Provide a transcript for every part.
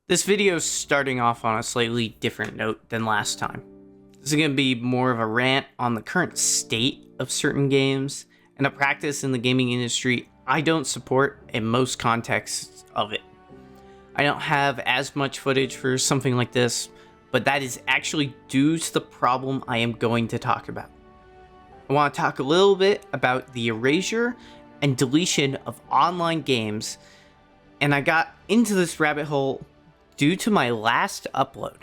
This video is starting off on a slightly different note than last time. This is going to be more of a rant on the current state of certain games and a practice in the gaming industry I don't support in most contexts of it. I don't have as much footage for something like this, but that is actually due to the problem I am going to talk about. I want to talk a little bit about the erasure and deletion of online games, and I got into this rabbit hole due to my last upload.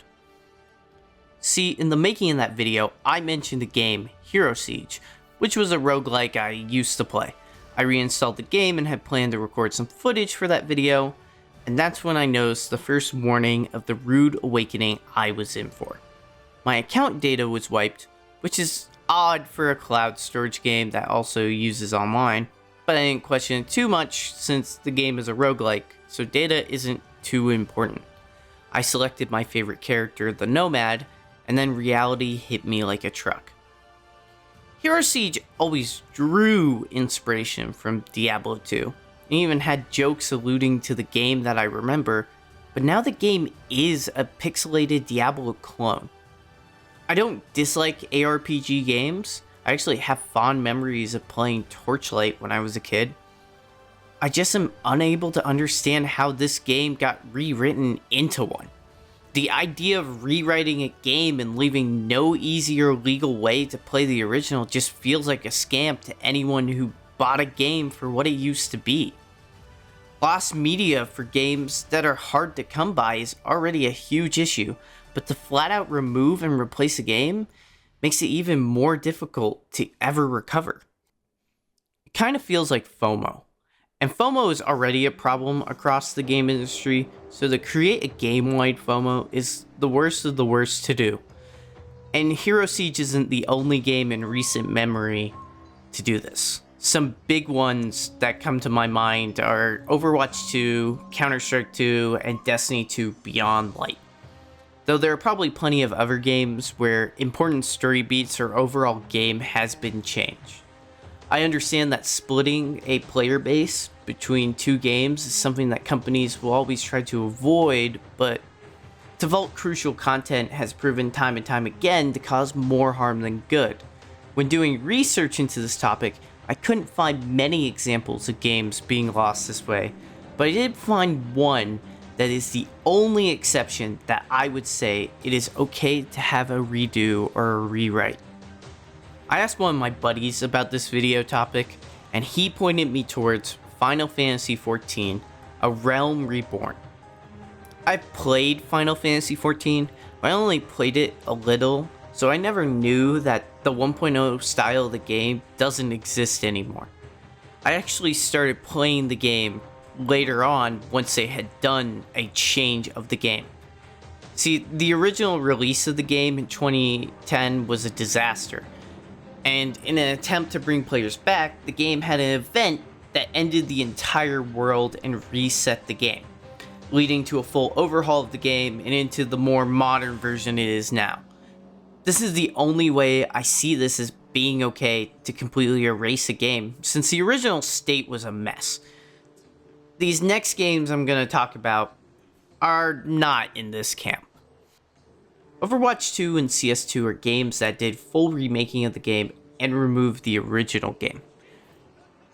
See, in the making of that video, I mentioned the game Hero Siege, which was a roguelike I used to play. I reinstalled the game and had planned to record some footage for that video, and that's when I noticed the first warning of the rude awakening I was in for. My account data was wiped, which is odd for a cloud storage game that also uses online, but I didn't question it too much since the game is a roguelike, so data isn't too important. I selected my favorite character, the Nomad, and then reality hit me like a truck. Hero Siege always drew inspiration from Diablo 2, and even had jokes alluding to the game that I remember, but now the game is a pixelated Diablo clone. I don't dislike ARPG games. I actually have fond memories of playing Torchlight when I was a kid. I just am unable to understand how this game got rewritten into one. The idea of rewriting a game and leaving no easier legal way to play the original just feels like a scam to anyone who bought a game for what it used to be. Lost media for games that are hard to come by is already a huge issue, but to flat out remove and replace a game makes it even more difficult to ever recover. It kind of feels like FOMO. And FOMO is already a problem across the game industry, so to create a game-wide FOMO is the worst of the worst to do. And Hero Siege isn't the only game in recent memory to do this. Some big ones that come to my mind are Overwatch 2, Counter-Strike 2, and Destiny 2 Beyond Light. Though there are probably plenty of other games where important story beats or overall game has been changed. I understand that splitting a player base between two games is something that companies will always try to avoid, but to vault crucial content has proven time and time again to cause more harm than good. When doing research into this topic, I couldn't find many examples of games being lost this way, but I did find one that is the only exception that I would say it is okay to have a redo or a rewrite. I asked one of my buddies about this video topic, and he pointed me towards Final Fantasy XIV, A Realm Reborn. I've played Final Fantasy XIV, but I only played it a little, so I never knew that the 1.0 style of the game doesn't exist anymore. I actually started playing the game later on once they had done a change of the game. See, the original release of the game in 2010 was a disaster. And in an attempt to bring players back, the game had an event that ended the entire world and reset the game, leading to a full overhaul of the game and into the more modern version it is now. This is the only way I see this as being okay to completely erase a game, since the original state was a mess. These next games I'm going to talk about are not in this camp. Overwatch 2 and CS2 are games that did full remaking of the game and removed the original game.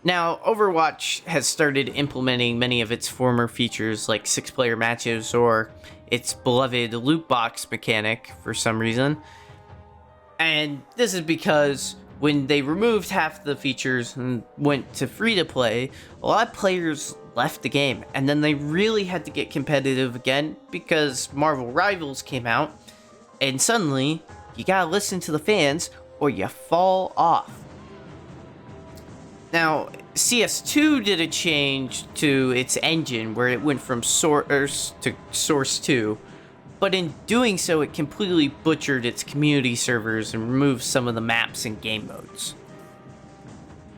Now, Overwatch has started implementing many of its former features like 6-player matches or its beloved loot box mechanic for some reason. And this is because when they removed half the features and went to free-to-play, a lot of players left the game, and then they really had to get competitive again because Marvel Rivals came out. And suddenly, you gotta listen to the fans or you fall off. Now, CS2 did a change to its engine where it went from Source to Source 2, but in doing so, it completely butchered its community servers and removed some of the maps and game modes.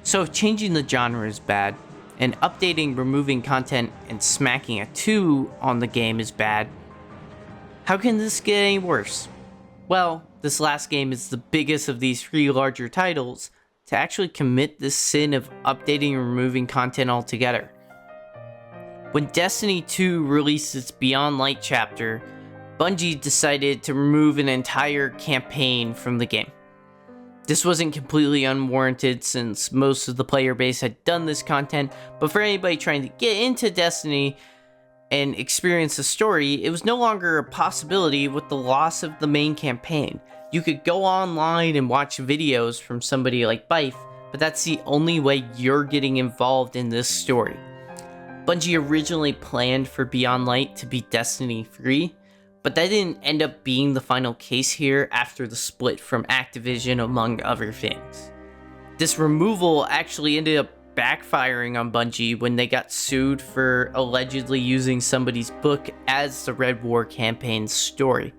So if changing the genre is bad, and updating, removing content, and smacking a 2 on the game is bad, how can this get any worse? Well, this last game is the biggest of these 3 larger titles to actually commit this sin of updating and removing content altogether. When Destiny 2 released its Beyond Light chapter, Bungie decided to remove an entire campaign from the game. This wasn't completely unwarranted since most of the player base had done this content, but for anybody trying to get into Destiny and experience the story, it was no longer a possibility with the loss of the main campaign. You could go online and watch videos from somebody like Byf, but that's the only way you're getting involved in this story. Bungie originally planned for Beyond Light to be Destiny 3, but that didn't end up being the final case here after the split from Activision, among other things. This removal actually ended up backfiring on Bungie when they got sued for allegedly using somebody's book as the Red War campaign's story.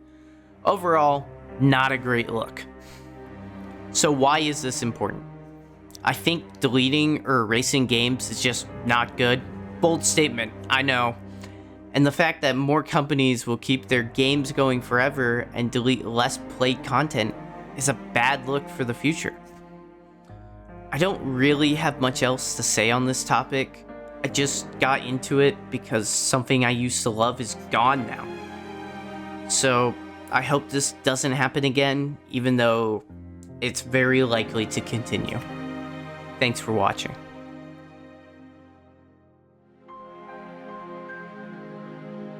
Overall, not a great look. So why is this important? I think deleting or erasing games is just not good. Bold statement, I know. And the fact that more companies will keep their games going forever and delete less played content is a bad look for the future. I don't really have much else to say on this topic. I just got into it because something I used to love is gone now. So I hope this doesn't happen again, even though it's very likely to continue. Thanks for watching.